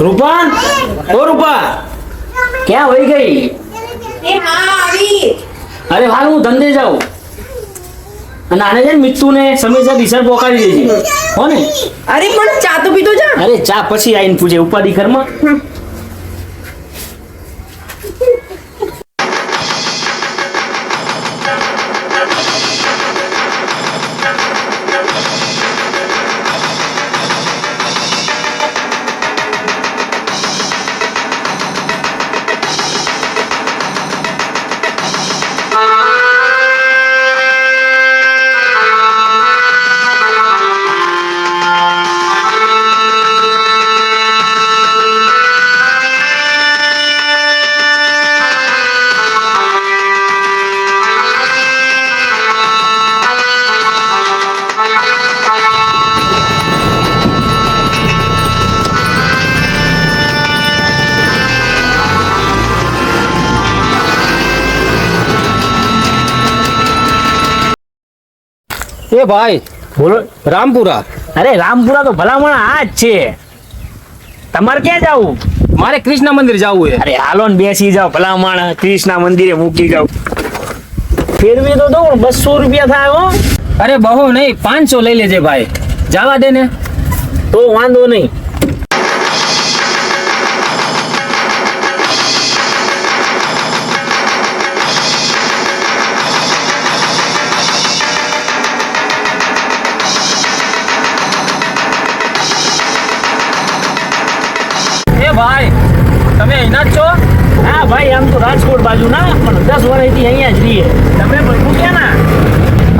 રૂપા, ઓ રૂપા, ક્યાં વહી ગઈ? એ હા આવી. અરે હાલ હું ધંધે જાઉં અને આને છે ને મિત્તુ ને સમયસર દિશા પોકાડી દેજે હો ને. અરે પણ ચા તો પીતો જા. અરે ચા પછી આવીને પૂછે ઉપાડી ઘરમાં. એ ભાઈ બોલો. રામપુરા. અરે રામપુરા તો ભલામણ આ જ છે. તમારે ક્યાં જવું? મારે કૃષ્ણ મંદિર જવું છે. અરે હાલો ને બેસી જાઓ ભલામણ કૃષ્ણ મંદિરે મૂકી જાઓ. ફેરવી તો દઉં 200 રૂપિયા થાય હો. અરે બહુ નહીં 500 લઈ લેજે ભાઈ. જવા દે ને. તો વાંધો નહીં. એ ભાઈ તમે અહીંના જ છો? હા ભાઈ આમ તો રાજકોટ બાજુ ના પણ 10 વર્ષથી અહીંયા જ રહીએ. તમે બધું ક્યાં ના?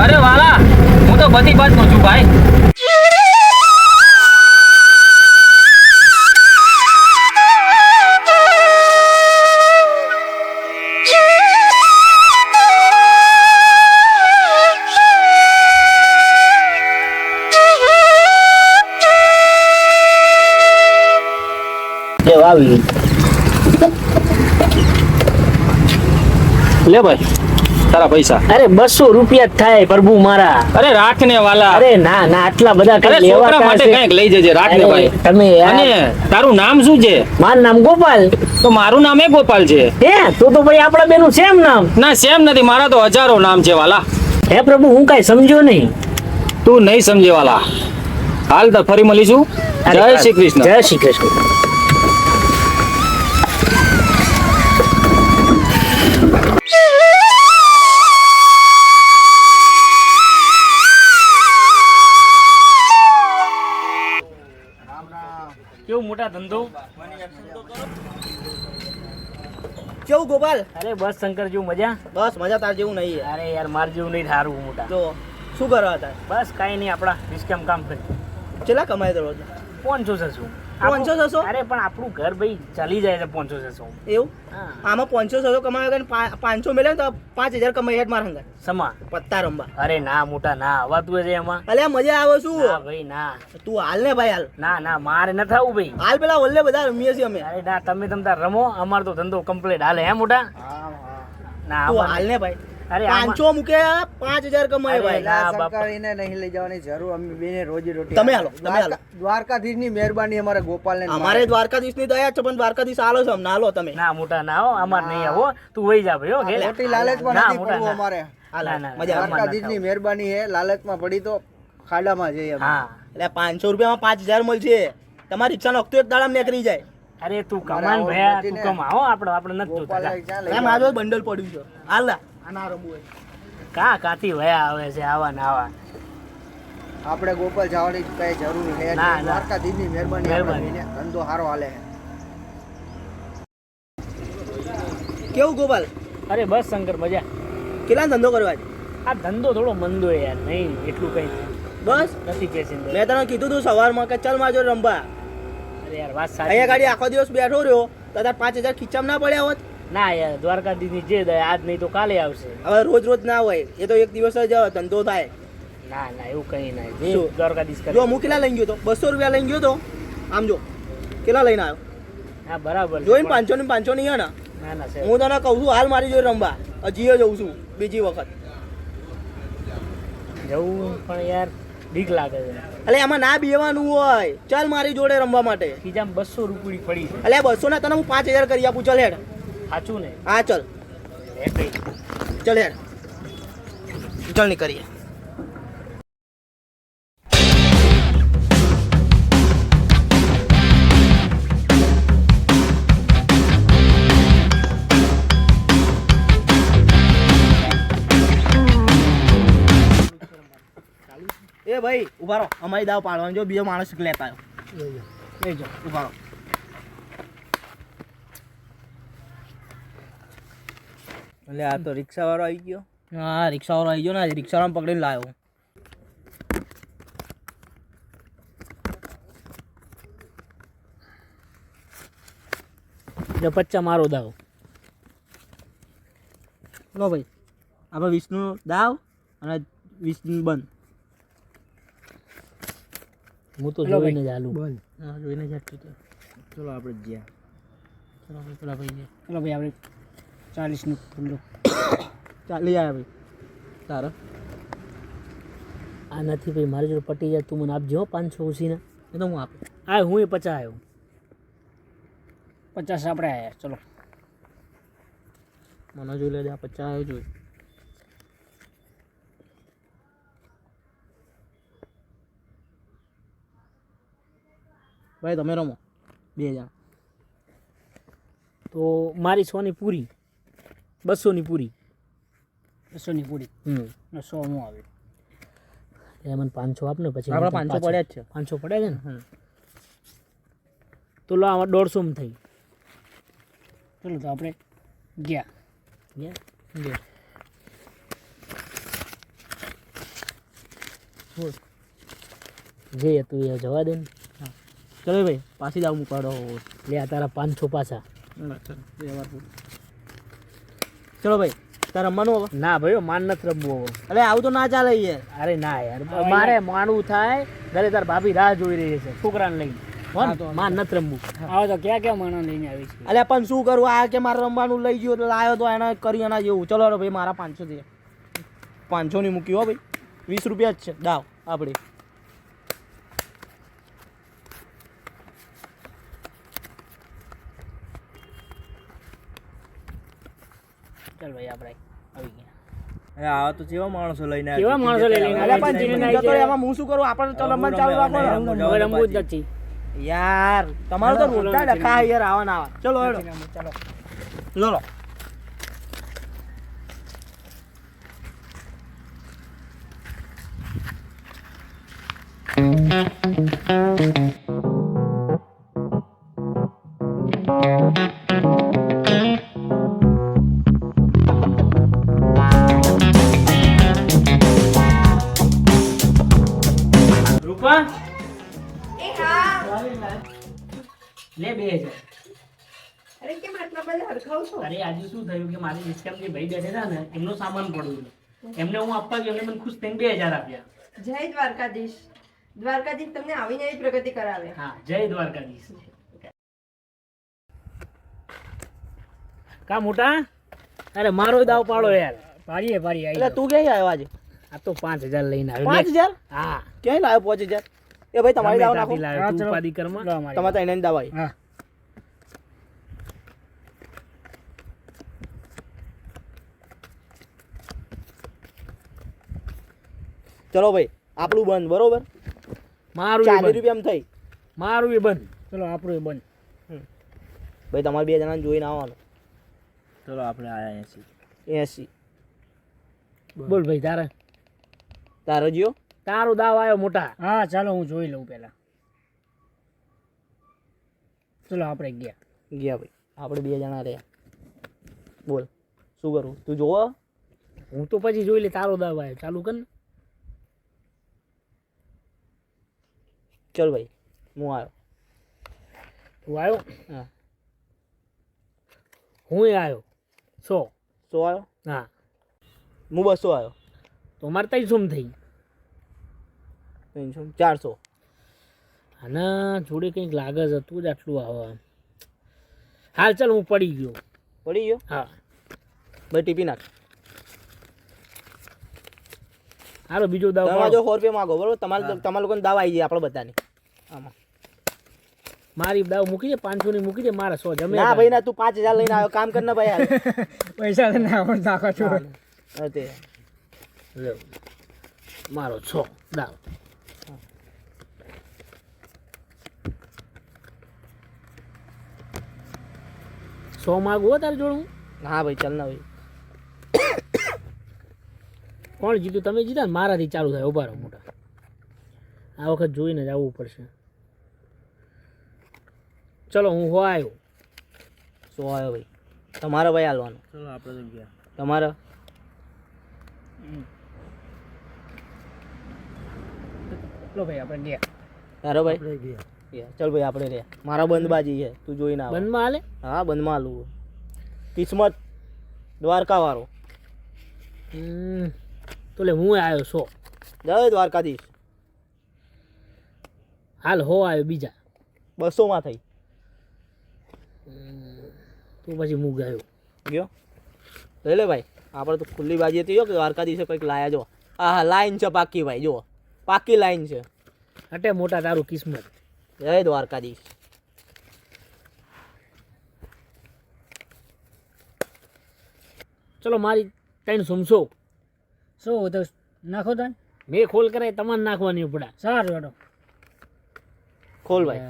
અરે વાલા હું તો બધી બાજુ છું ભાઈ. એ આવી લે ભાઈ તારા પૈસા. અરે 200 રૂપિયા જ થાય પ્રભુ મારા. અરે રાખ ને વાલા. અરે ના ના આટલા બધા અરે કઈ લેવા છોકરા માટે કંઈક લઈ જજે. રાખ ને ભાઈ. તમે અને તારું નામ શું છે? મારું નામ ગોપાલ. તો મારું નામ એ ગોપાલ છે. હે તો ભાઈ આપણા બેનું સેમ નામ. ના સેમ નથી, મારા તો હજારો નામ છે વાલા. હે પ્રભુ હું કઈ સમજો નહીં. તું નહીં સમજે વાલા. હાલ તો ફરી મળીશું. જય શ્રી કૃષ્ણ. જય શ્રી કૃષ્ણ. કેવું મોટા ધંધો? કેવું ગોપાલ? અરે બસ શંકર જેવું મજા. બસ મજા તાર જેવું નહીં યાર. અરે યાર માર જેવું નહીં થારું મોટા. જો શું કરવા હતા? બસ કાઈ નહીં આપડા રિસ્કામ કામ કરી. કેટલા કમાય તો રોજ? 500 600. 500 600? અરે પણ આપણું ઘર ભાઈ ચાલી જાય છે 500 600. એવું? હા. આમાં 500 600 કમાય કે 500 મળે ને તો 5000 કમાય હેડ માર હંગા સમા. પત્તા રમવા. અરે ના મોટા ના હવાતું છે એમાં. અલ્યા મજા આવે ના શું? ભાઈ ના. તું હાલ ને ભાઈ હાલ. ના ના મારે ન થાવું ભાઈ. હાલ પેલા ઓલ્લે બધા રમીએ છીએ અમે. અરે ના તમે તાર રમો અમાર તો ધંધો કમ્પ્લીટ હાલે હે મોટા. ના તું અમાર- હાલ ને ભાઈ. અરે આમાં- 500 મૂકે 5000 કમાય અરે ભાઈ. ના બાપા. સરકારીને નહીં લઈ જવાની જરૂર, અમે બેને રોજી રોટી. તમે હાલો, તમે હાલો. દ્વારકાધીશની મહેરબાની અમારે ગોપાલને. અમારે દ્વારકાધીશ ની દયા છે પણ દ્વારકાધીશ હાલો છે અમને હાલો તમે. ના મોટા ના હો અમાર નહીં આવો તું વહી જા ભાઈ હો ઘેરે. મોટી લાલચમાં ના, નથી મોટા પડવું ના. અમારે. હાલ, ના, ના, મજા આવે. દ્વારકાધીશની મહેરબાની છે, લાલચમાં પડી તો ખાડામાં જઈએ અમે. હા એટલે 500 રૂપિયામાં 5000 મળશે. તમારી રિક્ષા નખતો એક દાડામાં નીકળી જાય. અરે તું કમાન ભયા તું કમાવો આપણે નથી જોતા ગોપાલને ક્યાં લઈ એમ જવાનું? આજુ બંડલ પડ્યું છે. હાલ ના આના રમવું હોય. કા કાતી વયા આવે છે આવા ને આવા. આપણે ગોપાલ જવાની કઈ જરૂર છે ના, ના. દ્વારકાધીશની મહેરબાની મહેરબાની. આપણે બેને ધંધો સારો હાલે છે. કેવું ગોપાલ? અરે બસ શંકર મજા. કેટલા ધંધો કરવા છે? આ ધંધો થોડો મંદો યાર નહીં એટલું કઈ બસ નથી પેસેન્જર. મેં તને કીધું તું સવારમાં કે ચાલ માજો રમવા. અરે યાર વાત અહીંયા સાચી. ગાડી આખો દિવસ બેઠો રહ્યો તો તાર 5000 ખીચામાં ના પડ્યા હોત. ના યાર દ્વારકાધીશની જે દયા આજ નહીં તો કાલે આવશે. હવે રોજ રોજ ના હોય, એ તો એક દિવસ જ ધંધો થાય. ના ના એવું કઈ ના જે શું? દ્વારકાધીશ કરે. જો હું કેટલા લઈ ગયો તો 200 રૂપિયા લઈ ગયો તો. આમ જો કેટલા લઈને આવ્યો હા બરાબર છે, જોઈને પણ- 500 ની 500 ની હે ને. ના ના સાહેબ. હું તને કહું છું હાલ મારી જોડે રમવા. હજી જઉં છું બીજી વખત. જવું પણ યાર બીક લાગે છે એટલે એમાં ના બેવાનું હોય. ચાલ મારી જોડે રમવા માટે. ખીજામાં 200 રૂપિયા પડી છે એટલે 200 ના તને હું 5000 કરી આપું. ચાલ હેડ. સાચું ને હા ચાલ એ ભાઈ ચાલ હેડ. ચાલ ની કરીએ. એ ભાઈ ઉભા રહો. અમારી દાવ પાડવાની જો બીજો માણસ લેતા આવ્યો. લઈ જાઓ ઉભા રહો. એટલે આ તો રિક્ષા વાળો આવી ગયો. હા રિક્ષાવાળો આવી ગયો ને. રિક્ષાવાળાને પકડીને લાવ્યો. જો 50 મારો દાવ લો ભાઈ આપણે 20 નું દાવ અને 20 નું બંધ. હું તો જોઈને જ હાલું હા જોઈને જ ચલો આપણે ગયા. ચલો ભાઈ પેલા ભાઈ ચલો ભાઈ આપણે 40 નું ખુલ્લું ચાલી આવ્યા ભાઈ. તારે આ નથી ભાઈ મારી જોડે પટી જાય તું મને આપજો 500 ઉસીના એ તો હું આપું. આ હું એ 50 આવ્યો 50 આપણે આવ્યા ચલો મને જોઈ લેજે. આ 50 આવ્યો જોઈ. ભાઈ તમે રમો 2000. તો મારી 100 ની પૂરી 200 ની પૂરી 200 ની પૂરી 100 હું આવે એ મને 500 આપ ને પછી આપણા 500 પડ્યા જ છે. 500 પડ્યા છે ને તો લો આમાં 150 માં થઈ ચલો તો આપણે ગયા ગયા. જે તું એ જવા દે ને ચલો ભાઈ પાછી દાવ મૂકાડો. લે આ તારા 500 પાછા ચલો ભાઈ તારે રમવાનું હવે. ના ભાઈ માન નથી રમવું હવે અરે આવું તો ના ચાલે યાર. અરે ના યાર મારે માનવું થાય ઘરે તાર ભાભી રાહ જોઈ રહી છે છોકરાને લઈને માન નથી રમવું. આવો તો ક્યાં માણસ લઈને આવી છે. અલ્યા પણ શું કરવું. આ કે મારે રમવાનું લઈ ગયો એટલે લાવ્યો તો એને કરી એના જેવું. ચલો હેડો ભાઈ મારા 500 થયા. 500 ની મૂકી હો ભાઈ. 20 રૂપિયા જ છે દાવ આપણે. ચાલ ભાઈ આપણે આવી ગયા. અરે આવા તો કેવા માણસો લઈને કેવા માણસો લઈને અલ્યા પણ જીતીને જતો રહે. એમાં હું શું કરું. આપણે તો રમવાનું ચાલુ રાખો ને. હવે રમવું જ નથી. યાર તમારું તો રોટા ડખા યાર આવા ના આવા. ચલો હેડો. ચલો લો રૂપા એ હા. લે 2000. અરે કેમ આટલા બધા હરખાવ છો? અરે આજે શું થયું કે મારી રિક્ષામાં જે ભાઈ બેઠેલા ને એમનો સામાન પડ્યો એમને હું આપવા ગયો એમને મને ખુશ થઈને 2000 આપ્યા. જય દ્વારકાધીશ. દ્વારકાધીશ તમને આવીને એવી પ્રગતિ કરાવે. હા જય દ્વારકાધીશ. કા મોટા અરે મારો દાવ પાડો યાર. પાડીએ પાડીએ એટલે તું ક્યાં આવ્યો આજે? આ તો 5000 લઈને આવ્યો. 5000? હા ક્યાંય લાવ્યો 5000? એ ભાઈ તમારી દાવ નાખો. તું ઉપાધિ કરમાં તમારે તો એને દાવ આવી. હા ચલો ભાઈ આપણું બંધ બરોબર. મારું 40 રૂપિયા થઈ. મારું એ બંધ. ચલો આપણું એ બંધ. ભાઈ તમારે 2 જણાને જોઈને આવવાનું. ચલો આપણે આયા 80. બોલ ભાઈ તારે તારો જીઓ તારો દાવ આવ્યો મોટા. હા ચાલો હું જોઈ લઉં પહેલા. ચલો આપણે ગયા ભાઈ આપણે 2 જણા રહ્યા. બોલ શું કરું તું જોવો. હું તો પછી જોઈ લે. તારો દાવ આવ્યો ચાલુ કર ને. ચલ ભાઈ હું આવ્યો. તું આવ્યો હા હું એ આવ્યો 100. 100 આવ્યો. હા હું 200 આવ્યો. તો મારે 300 થઈ. 400. આના જોડે કંઈક લાગે છે તું જ આટલું આવે. હાલ ચાલ હું પડી ગયો. પડી ગયો. હા ભાઈ ટીપી નાખ. હાલો બીજો દાવ તમે જો 100 રૂપિયા માંગો બરોબર, તમારા લોકોને દાવ આવી જાય આપણે બધાની આમાં. મારી દાવ મૂકી દે 500 ની મૂકી દે, મારા 100 જમે. ના ભાઈ ના, તું 5000 લઈને આવ્યો, કામ કર ને ભાઈ હાલ. પૈસા લઈને આવડ નાખો છો. હા, તે મારો 100 દાવ. સો માગું હો તારે જોડું. હા ભાઈ ચાલ ના ભાઈ. કોણ જીતું? તમે જીતા ને, મારાથી ચાલુ થાય. ઉભા રહો મોટા, આ વખત જોઈને જ આવવું પડશે. ચલો હું હો આવ્યો. 100 આવ્યો ભાઈ તમારે ભાઈ હાલવાનો. ચલો આપણે તો ગયા. તમારે ચલો ભાઈ આપણે ગયા. તારો ભાઈ ગયા. ચાલ ભાઈ આપણે રહ્યા. મારા બંધબાજી છે, તું જોઈને આવ. બંધમાં હાલે. હા બંધમાં હાલું. કિસ્મત દ્વારકા વાળો. તો લે હું આવ્યો 100. જય દ્વારકાધીશ. હાલ હો આવ્યો બીજા 200 માં થઈ તો પછી હું ગયો. ગયો લઈ લે ભાઈ. આપણે તો ખુલ્લી બાજી હતી જો કે દ્વારકાધીશે કંઈક લાયા જો. હા લાઈન છે પાકી ભાઈ, જુઓ પાકી લાઈન છે. અટે મોટા તારું કિસ્મત. જય દ્વારકાધીશ. ચલો મારી 300 સો તો નાખો તા. મેં ખોલ કરાય તમારે નાખવાની પડે. સારું હેડો ખોલ ભાઈ.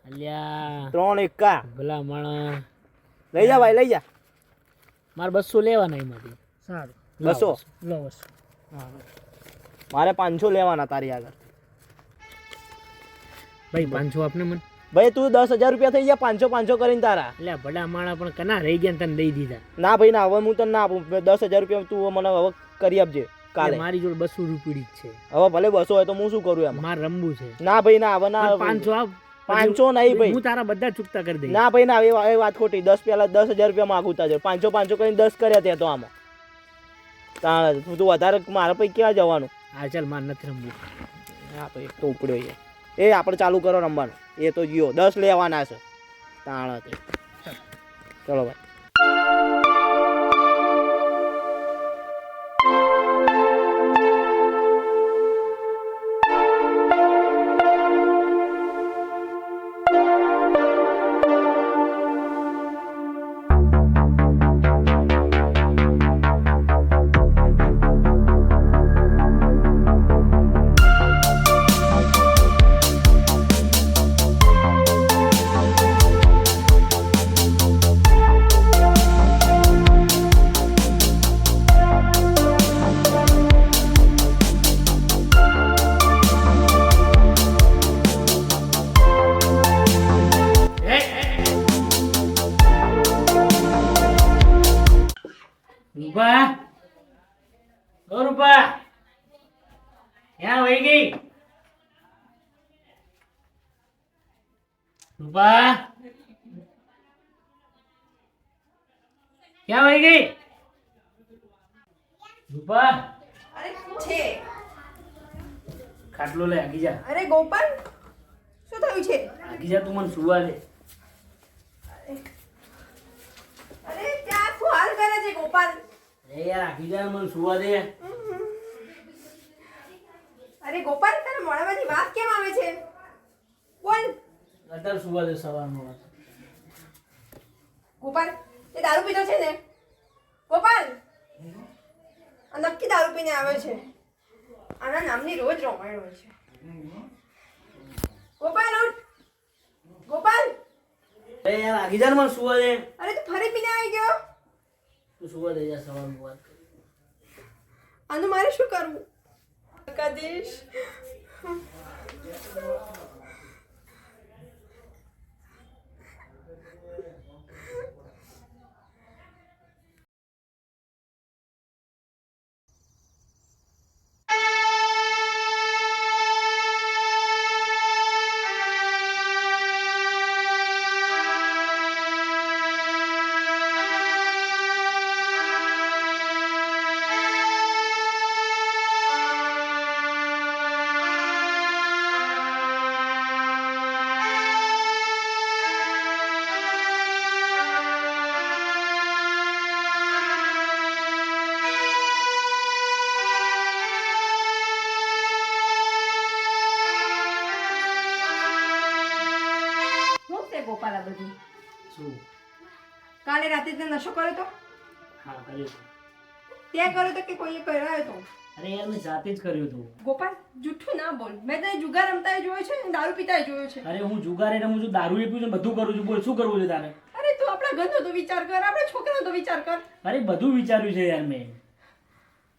અલ્યા 3 એકા ભલા માણસ. લઈ જા ભાઈ લઈ જા. મારે 200 લેવાના એમાંથી. સારું 200 લો 200. મારે 500 લેવાના તારી આગળ. ભાઈ 500 આપને મને. ભાઈ તું 10,000 રૂપિયા થઈ ગયા, 500 કરીને તારા. એટલે ભલા માણસ પણ કના રહી ગયા ને તને દઈ દીધા. ના ભાઈ ના, હવે હું તને ના આપું. 10,000 રૂપિયા તું મને હવે કરી આપજે કાલે. મારી જોડે 200 રૂપિયા જ છે. હવે ભલે 200 હોય તો હું શું કરું એમ. મારે રમવું છે. ના ભાઈ ના, હવે ના. 500 આપ. 500 નહીં ભાઈ, હું તારા બધા ચૂકતા કરી દઈશ. ના ભાઈ ના, એ વાત ખોટી. 10 પહેલા 10,000 રૂપિયા માંગુ તાજો. 500 કરીને 10 કર્યા ત્યાં તો આમાં. તું વધારે મારા પૈકી ક્યાં જવાનું. હા ચાલ મારે નથી રમવું. હા તો એક તો ઉપડ્યો છે. એ આપણે ચાલુ કરો રમવાનું. એ તો જીઓ 10 લેવાના છે તાણ તે. ચલો ભાઈ. રૂપા, ઓ રૂપા, ક્યાં વહી ગઈ? રૂપા, ક્યાં વહી ગઈ? રૂપા, અરે શું છે? ખાટલો લે, આગી જા. અરે ગોપાલ, શું થયું છે? આગી જા, તું મને સુવા દે. અરે ત્યાં શું હાલ કરે છે ગોપાલ? એ યાર આગી જા, મને સુવા દે. અરે ગોપાલ, તારા મોઢામાંથી વાત કેમ આવે છે? બોલ. અત્યારે સુવા દે સવારમાં. ગોપાલ, એ દારૂ પીતો છે ને? ગોપાલ, આ નક્કી દારૂ પીને આવે છે. આના નામની રોજ રોમાયણ હોય છે. ગોપાલ ઉઠ. ગોપાલ, એ યાર આગી જા, મને સુવા દે. અરે તું ફરી પીને આવી ગયો? તું સુવા દે જા, સવારમાં વાત કરી. આનું મારે શું કરવું? કદીશ. શું? કાલે રાતે તે નશો કર્યો તો હા કર્યું હતું. ત્યાં કર્યો તો કે કોઈએ કરાયો તો? અરે યાર મેં જાતે જ કર્યું હતું. ગોપાલ જૂઠું ના બોલ. મેં તને જુગાર રમતા જોયો છે ને દારૂ પીતા જોયો છે. અરે હું જુગારે રમું છું, દારૂ પીઉં છું, બધું કરું છું. બોલ શું કરવું છે તારે? અરે તું આપણા ઘરનો તો વિચાર કર, આપણા છોકરાનો તો વિચાર કર. અરે બધું વિચાર્યું છે યાર મેં.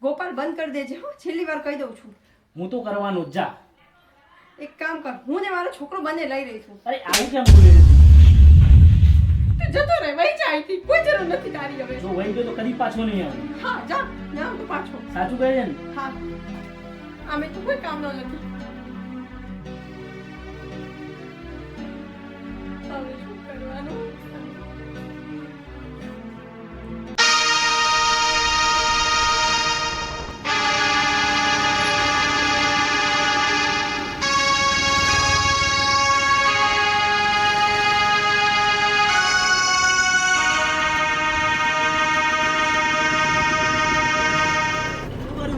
ગોપાલ બંધ કરી દેજે હો, છેલ્લી વાર કહી દઉં છું. હું તો કરવાનું જ. જા. એક કામ કર, હું ને મારો છોકરો બંને લઈ રહી છું. અરે આવું કેમ બોલે છે તું? તું જતો રહે, વહી જા અહીંથી. કોઈ જરૂર નથી તારી હવે. જો વહી ગયો તો કદી પાછો નહીં આવું. હા જા, ના તું પાછો. સાચું કહે છે ને? હા, આમે તું કોઈ કામનો નથી. હવે શું કરવાનું?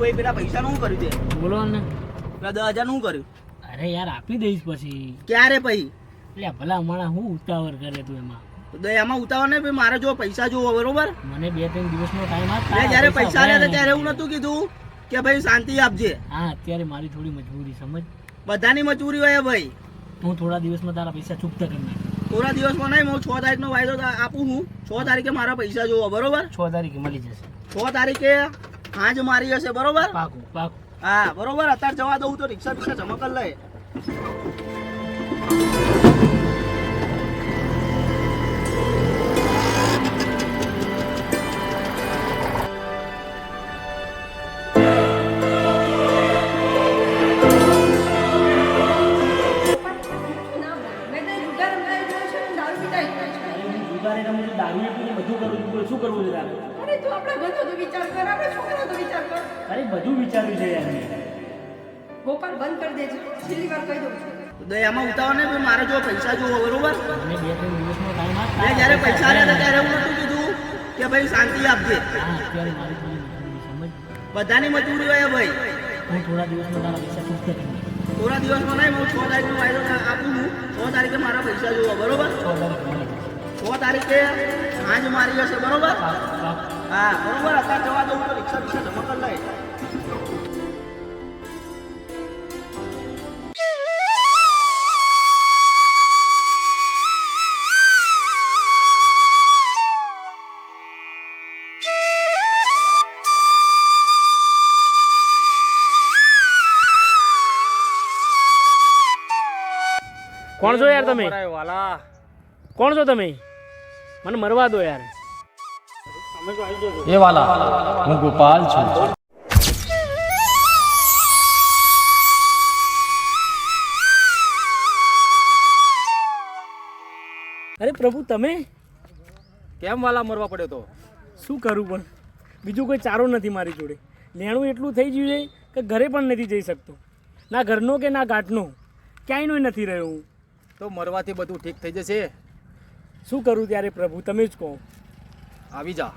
ભાઈ પેલા પૈસાનું શું કર્યું તે? બોલો ને. પેલા 10,000 નું શું કર્યું? અરે યાર આપી દઈશ પછી. ક્યારે પછી? એટલે ભલા માણા હું ઉતાવળ કરે તું એમાં. તો એમાં ઉતાવળ નહીં, ભાઈ મારે જો પૈસા જોવો બરોબર. મને 2-3 દિવસનો ટાઈમ આપ. મેં જ્યારે પૈસા લેતા ત્યારે એવું નતું કીધું કે ભાઈ શાંતિ આપજે. હા અત્યારે મારી થોડી મજબૂરી સમજ. બધાની મજબૂરી હોય ભાઈ. હું થોડા દિવસમાં તારા પૈસા ચૂકતા કરી નાખ. થોડા દિવસમાં નહીં, હું 6 તારીખનો વાયદો આપું હું. 6 તારીખે મારા પૈસા જોવો બરોબર. 6 તારીખે મળી જશે. 6 તારીખે હાજ મારી હશે બરોબર. પાકું પાકું. હા બરોબર. અત્યારે જવા દઉં તો રિક્ષા બિક્ષા જમા કરી લે. ના બોલ. મેં તને જુગાર રમતા જોયો છે ને દારૂ પીતા જોયો છે. અરે હું જુગારે રમું છું, દારૂ પીઉં છું, બધું કરું છું. બોલ શું કરવું છે તારે? અરે તું આપણા ઘરનો તો વિચાર કર, આપણા છોકરાનો તો વિચાર કર. અરે બધું વિચાર્યું છે યાર મેં. ગોપાલ બંધ કરી દેજે, છેલ્લી વાર કહી દઉં છું. તો એમાં ઉતાવળ નહીં, ભાઈ મારે જો પૈસા જોવો બરોબર. મને 2-3 દિવસનો ટાઈમ આપ. મેં જ્યારે પૈસા લેતા ત્યારે એવું નતું કીધું કે ભાઈ શાંતિ આપજે. હા અત્યારે મારી થોડી મજબૂરી સમજ. બધાની મજબૂરી હોય ભાઈ. હું થોડા દિવસમાં તારા પૈસા ચૂકતા કરી નાખ. થોડા દિવસમાં નહીં, હું 6 તારીખનો વાયદો આપું હું. 6 તારીખે મારા પૈસા જોવો બરોબર. 6 તારીખે મળી જશે. 6 તારીખે હાજ મારી હશે બરોબર. પાકું પાકું. હા બરોબર. અત્યારે જવા દઉં તો રિક્ષા બિક્ષા જમા કરી લે. કોણ છો યાર તમે? વાલા કોણ છો તમે? મને મરવા દો યાર. એ વાલા હું ગોપાલ છું. અરે પ્રભુ તમે કેમ વાલા મરવા પડ્યો તો? શું કરું પણ બીજું કોઈ ચારો નથી મારી જોડે. લેણું એટલું થઈ ગયું છે કે ઘરે પણ નથી જઈ શકતો. ના ઘરનો કે ના ગાંઠનો ક્યાંયનો નથી રહ્યો હું. તો મરવાથી બધું ઠીક થઈ જશે. શું કરું ત્યારે પ્રભુ તમે જ કહો. આવી જા.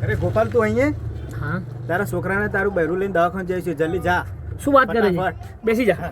અરે ગોપાલ તું અહીંયા? હા તારા છોકરાને તારું બહેરું લઈને દવાખાને જાય છે, જલ્દી જા. શું વાત કરે છે? ફટાફટ. બેસી જા.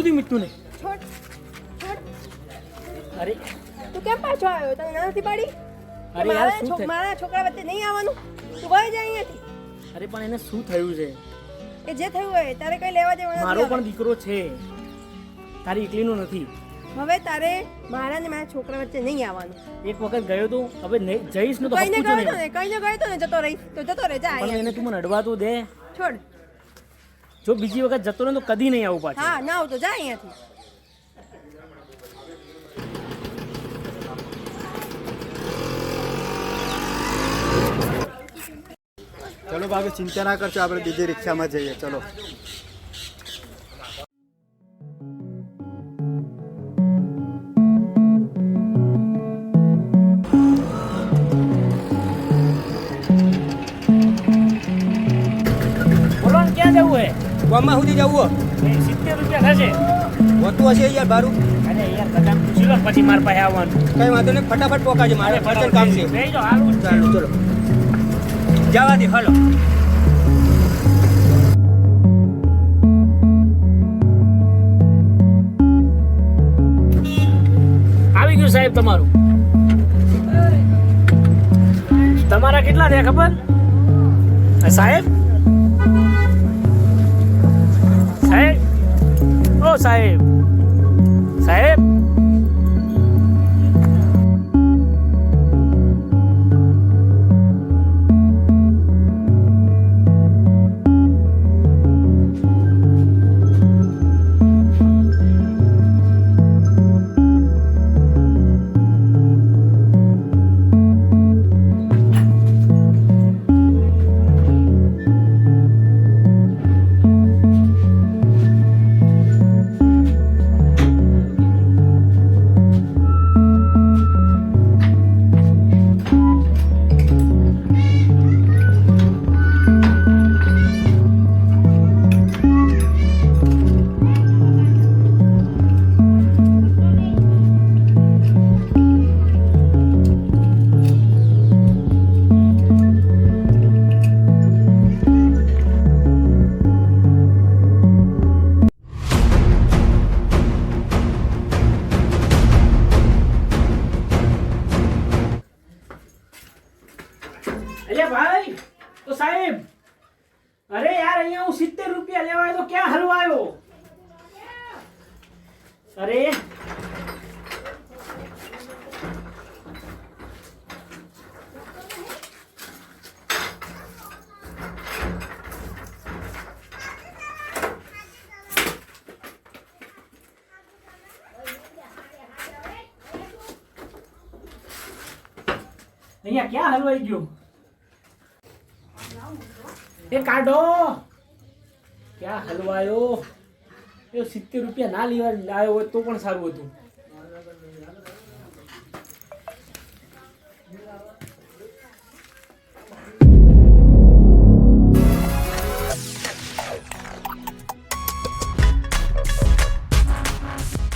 થયું મિત્તુ ને? છોડ છોડ. અરે તું કેમ પાછો આવ્યો? તને ના નથી પાડી? અરે યાર શું થયું? મારા છોકરા વચ્ચે નહીં આવવાનું. તું વહી જા અહીંયાથી. અરે પણ એને શું થયું છે? કે જે થયું હોય તારે કઈ લેવા દેવા મારો નથી પણ દીકરો છે, તારી એકલીનો નથી. હવે. હવે તારે મારા ને મારા છોકરા વચ્ચે નહીં આવવાનું. એક વખત ગયો તો, હવે જઈશ ને તો કઈને હપકું ગયો છું તો નહીં. ને કઈને ગયો તો ને જતો રહી તો જતો રહે જા પણ અહીંયા. એને તું મને અડવા તો દે. છોડ. જો બીજી વખત જતો રહે તો કદી નહીં આવું પાછું. હા ના આવતો જા અહીંયાથી. ચલો ભાભી ચિંતા ના કરશો, આપણે બીજી રિક્ષામાં જઈએ. ચલો. બોલો ને ક્યાં જવું હે? ગામમાં સુધી જવું 70 રૂપિયા થશે. હોતું હશે યાર ભાડું. અરે યાર બધાને પૂછી લો પછી મારા પાસે આવવાનું. કઈ વાંધો નહીં, ફટાફટ પોકાજે, મારે અર્જન્ટ કામ છે. બેહી જાઓ, હાલું જ છે. ચાલો ચલો જવા દે. હાલો. આવી ગયું સાહેબ તમારું. તમારા કેટલા થયા ખબર? સાહેબ સાહેબ ઓ સાહેબ સાહેબ અરે ભાઈ તો સાહેબ, અરે યાર અહીંયા હું 70 રૂપિયા લેવા આવ્યો તો ક્યાં હલવા આવ્યો? અરે અહીંયા ક્યાં હલવાઈ ગયો? એ કાઢો, ક્યાં હલવાયો? એ 70 રૂપિયા ના લેવા લાવ્યો હોય તો પણ સારું હતું.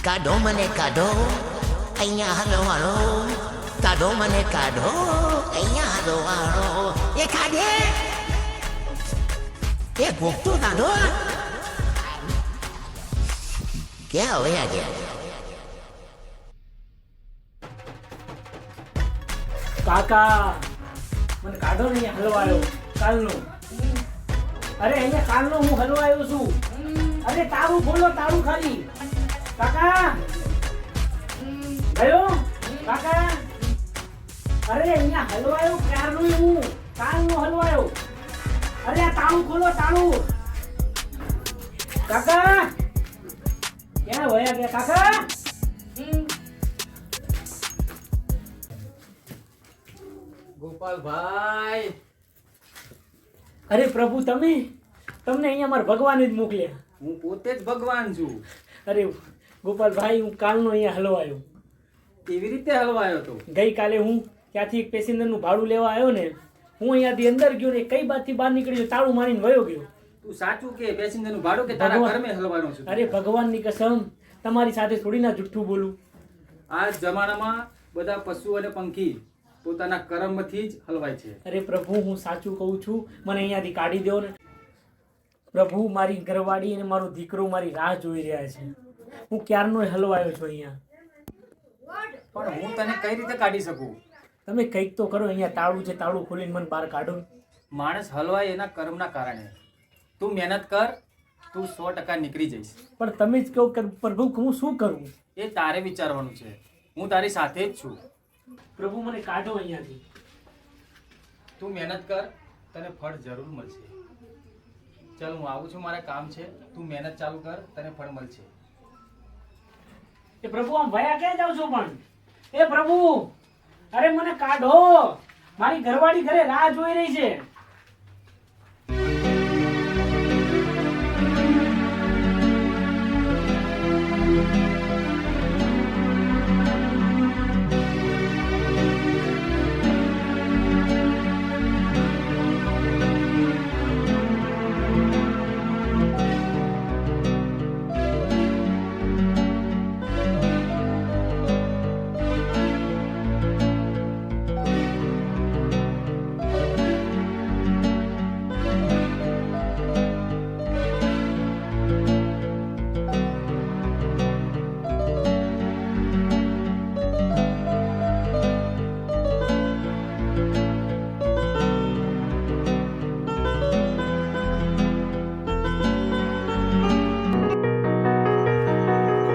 કાઢો મને કાઢો, અહીંયા હલવાળો. કાઢો મને કાઢો, અહીંયા હલવાળો. એ કાઢે, એ ભોગતો કાઢો. ક્યાં વયા ગયા? કાકા મને કાઢો ને, અહીંયા હલવાયો કાલનો. અરે અહીંયા કાલનો હું હલવાયો છું. અરે તારું ખોલો, તારું ખાલી. કાકા ગયો કાકા. અરે અહીંયા હલવાયો ક્યારનો હું, કાલનો હલવાયો. અરે આ તાળું ખોલો, તાળું. કાકા ક્યાં વયા ગયા કાકા? ગોપાલભાઈ, અરે પ્રભુ તમને અહીંયા મારા ભગવાને જ મોકલ્યા. હું પોતે જ ભગવાન છું. અરે ગોપાલભાઈ, હું કાલનો અહીંયા હલવાયો. કેવી રીતે હલવાયો તો? ગઈકાલે હું ત્યાંથી એક પેસેન્જરનું ભાડું લેવા આવ્યો ને, હું અહીંયાથી અંદર ગયો ને કઈ બાજુથી બહાર નીકળી ગયો, તાળું મારીને વયો ગયો. તું સાચું કે પેસેન્જરનું ભાડું કે તારા ભગવાન. ઘરમે હલવાનો છું? અરે ભગવાનની કસમ, તમારી સાથે થોડી ના જુઠ્ઠું બોલું. આ જમાનામાં બધા પશુ અને પંખી પોતાના કર્મથી જ હલવાય છે. અરે પ્રભુ, હું સાચું કહું છું, મને અહીંયાથી કાઢી દો ને પ્રભુ. મારી ઘરવાળી અને મારો દીકરો મારી રાહ જોઈ રહ્યા છે. હું ક્યારનો હલવાયો છું અહીંયા. પણ હું તને કઈ રીતે કાઢી શકું? તમે કંઈક તો કરો. અહીંયા તાળું છે, તાળું ખોલીને મને બહાર કાઢો. માણસ હલવાય એના કર્મના કારણે. તું મહેનત કર, તું 100% નીકળી જઈશ. પણ તમે જ કહો કે પ્રભુ હું શું કરું? એ તારે વિચારવાનું છે. હું તારી સાથે જ છું. પ્રભુ મને કાઢો અહીંયાથી. તું મહેનત કર, તને ફળ જરૂર મળશે. ચાલ હું આવું છું, મારે કામ છે. તું મહેનત ચાલુ કર, તને ફળ મળશે. એ પ્રભુ આમ ભયા ક્યાં જાવ છો પણ? એ પ્રભુ, અરે મને કાઢો. મારી ઘરવાળી ઘરે રાહ જોઈ રહી છે.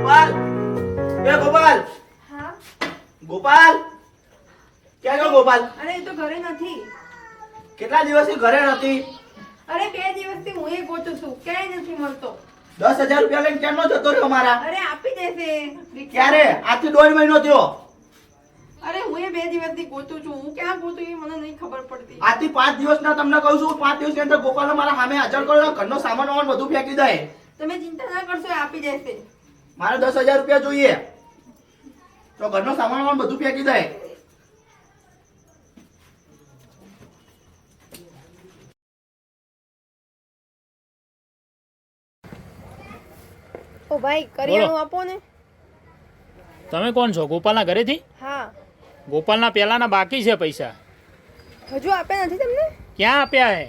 ગોપાલ, એ ગોપાલ, હા. ગોપાલ, ક્યાં ગયો ગોપાલ? અરે એ તો ઘરે નથી. કેટલા દિવસથી ઘરે નથી? અરે 2 દિવસથી હું એ ગોતું છું, ક્યાંય નથી મળતો. 10,000 રૂપિયા લઈને ક્યારનો જતો રહ્યો મારા? અરે આપી દેશે. ક્યારે? આજથી 1.5 મહિનો થયો. અરે હું એ 2 દિવસથી ગોતું છું. હું ક્યાં ગોતું એ મને નહીં ખબર પડતી. આજથી 5 દિવસના તમને કહું છું. 5 દિવસની અંદર ગોપાલને મારા સામે હાજર કરો. ઘરનો સામાન વામાન બધું ફેંકી દે. તમે ચિંતા ના કરશો, એ આપી દેશે. મારે 10,000 રૂપિયા જોઈએ. તો ઘરનો સામાન વામાન બધું ફેંકી દે. ઓ ભાઈ, કરિયાણું આપો ને. તમે કોણ છો? ગોપાલના ઘરેથી? હા. ગોપાલના પહેલાના બાકી છે પૈસા. હજુ આપ્યા નથી તમને? ક્યાં આપ્યા હે?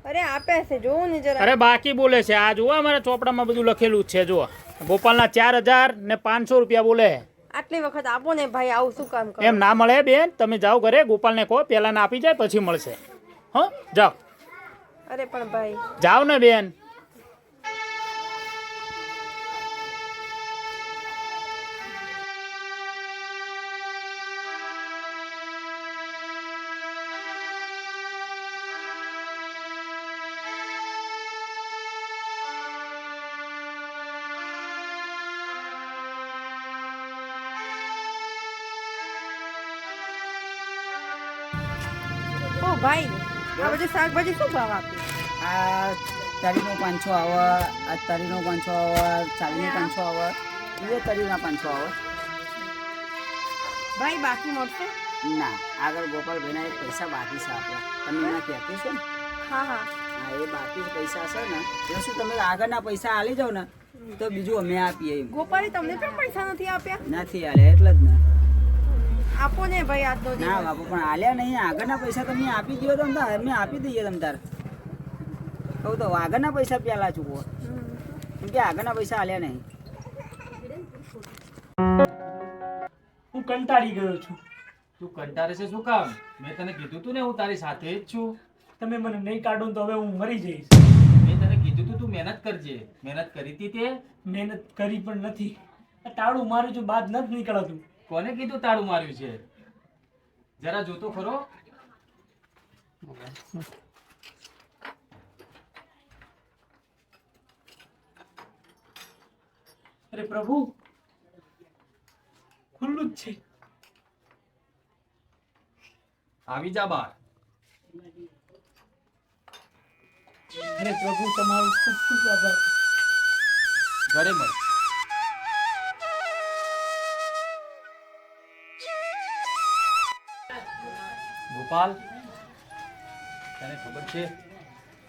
અરે આપ્યા છે, જોવો ને જરા. અરે બાકી બોલે છે. આ જુઓ અમારા ચોપડામાં બધું લખેલું જ છે. જુઓ, ગોપાલના 4,500 રૂપિયા બોલે. આટલી વખત આપો ને ભાઈ, આવું શું કામ કરો? એમ ના મળે બેન. તમે જાઓ ઘરે, ગોપાલને કહો પહેલાના આપી જાય પછી મળશે. હો, જાઓ. અરે પણ ભાઈ. જાઓ ને બેન. ઓ ભાઈ, આ બધી શાકભાજી શું ભાવ આપે? આ તરીનો 500 આવે, આ તરીનો 500 આવે, ચાલીનો 500 આવે, એ તરીના 500 આવે. ભાઈ બાકી મળશે? ના, આગળ ગોપાલભાઈના એક પૈસા બાકી છે આપણે. તમે એના કહેતી છો ને? હા હા. હા, એ બાકી પૈસા છે ને, એ શું તમે આગળના પૈસા આલી જાવ ને તો બીજું અમે આપીએ. એમ ગોપાલે તમને પણ પૈસા નથી આપ્યા? નથી આલે એટલે જ ને. આપો ને ભાઈ આજનો ના દિવસ. બાપુ, પણ આલ્યા નહીં. આગળના પૈસા તમે આપી દો તો અમે આપી દઈએ તમ તાર. કહું તો આગળના પૈસા પહેલા ચૂકવો, કેમ કે આગળના પૈસા આલ્યા નહીં. હું કંટાળી ગયો છું. તું કંટાળે છે શું કામ? મેં તને કીધું તું ને હું તારી સાથે જ છું. તમે મને નહીં કાઢો તો હવે હું મરી જઈશ. મેં તને કીધું તું મહેનત કરજે. મહેનત કરી હતી તે? મહેનત કરી પણ નથી. આ તાળું મારું છું, બાદ નથી નીકળતું. કોને કીધું તાળું માર્યું છે? જરા જોતો ખરો. અરે પ્રભુ, ખુલ્લું જ છે. આવી જા બહાર. અરે પ્રભુ, તમારો ખૂબ ખૂબ આભાર. ઘરે મળ. ગોપાલ, તને ખબર છે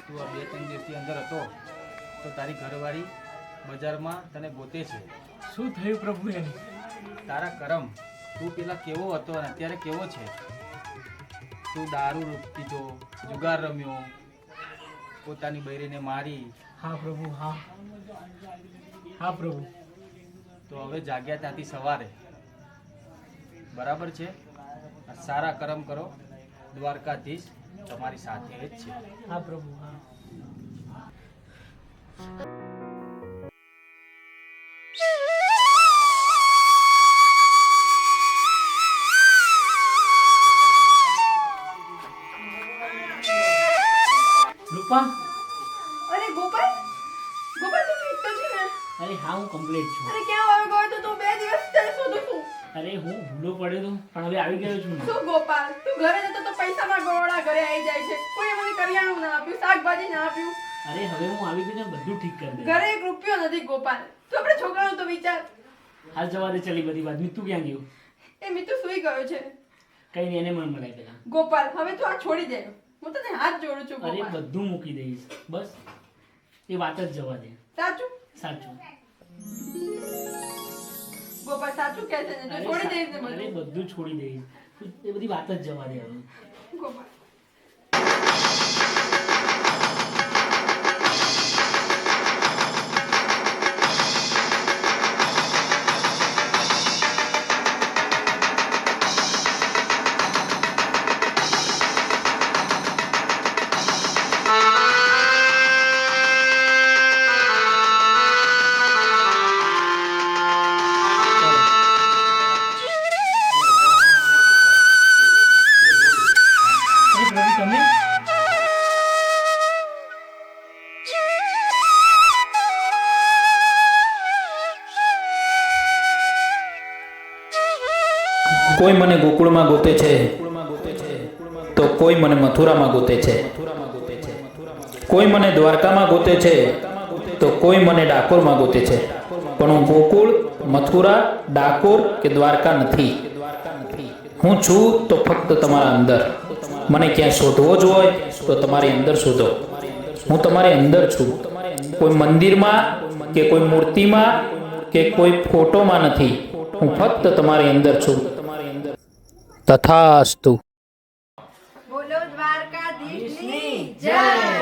તું આ 2-3 દિવસની અંદર હતો તો તારી ઘરવાળી બજારમાં તને ગોતે છે. શું થયું પ્રભુ? એને તારા કરમ. તું પેલા કેવો હતો અને અત્યારે કેવો છે? તું દારૂ પીધો, જુગાર રમ્યો, પોતાની બૈરીને મારી. હા પ્રભુ, હા. હા પ્રભુ. તો હવે જાગ્યા ત્યાંથી સવારે, બરાબર છે? આ સારા કર્મ કરો, દ્વારકાધીશ તમારી સાથે જ છે. હા પ્રભુ હા. રૂપા, અરે ગોપાલ, ગોપાલ તું ઠીક તો છે ને? અરે હા હું કમ્પ્લીટ છું. અરે ક્યાં આવી ગયો તો તું 2 દિવસ તને શોધું છું. અરે હું ભૂલો પડ્યો તો પણ હવે આવી ગયો છું. શું ગોપાલ, તું ઘરે જતો તો પૈસામાં ગોળા ઘરે આવી જાય છે. કોઈ મને કરિયાણું ના આપ્યું, શાકભાજી ના આપ્યું. અરે હવે હું આવી ગયો ને બધું ઠીક કરી દે. ઘરે 1 રૂપિયો નથી ગોપાલ. તું આપણે છોકરાનું તો વિચાર. હાલ જવા દે ચલી બધી વાત. મીતુ ક્યાં ગયું? એ મીતુ સુઈ ગયો છે. કઈ નહીં, એને મને મળાય પેલા. ગોપાલ હવે તું આ છોડી દે. હું તને હાથ જોડું છું અરે ગોપાલ. બધું મૂકી દઈશ, બસ એ વાત જ જવા દે. સાચું? સાચું. ગોપાલ સાચું કહે છે ને? તું છોડી દઈશ ને અરે બધું? બધું છોડી દઈશ. એ બધી વાત જ જવા દે હવે. ગોપાલ અરે પ્રભુ તમે કોઈ મને ગોકુળમાં ગોતે છે તો કોઈ મને મથુરામાં ગોતે છે, કોઈ મને દ્વારકામાં ગોતે છે તો કોઈ મને ડાકોરમાં ગોતે છે, પણ હું ગોકુળ, મથુરા, ડાકોર કે દ્વારકા નથી. હું છું તો ફક્ત તમારા અંદર. મને ક્યાં શોધવો જ હોય તો તમારી અંદર શોધો. હું તમારી અંદર છું, કોઈ મંદિરમાં કે કોઈ મૂર્તિમાં કે કોઈ ફોટોમાં નથી. હું ફક્ત તમારી અંદર છું. તથાસ્તુ. બોલો દ્વારકાધીશની જય.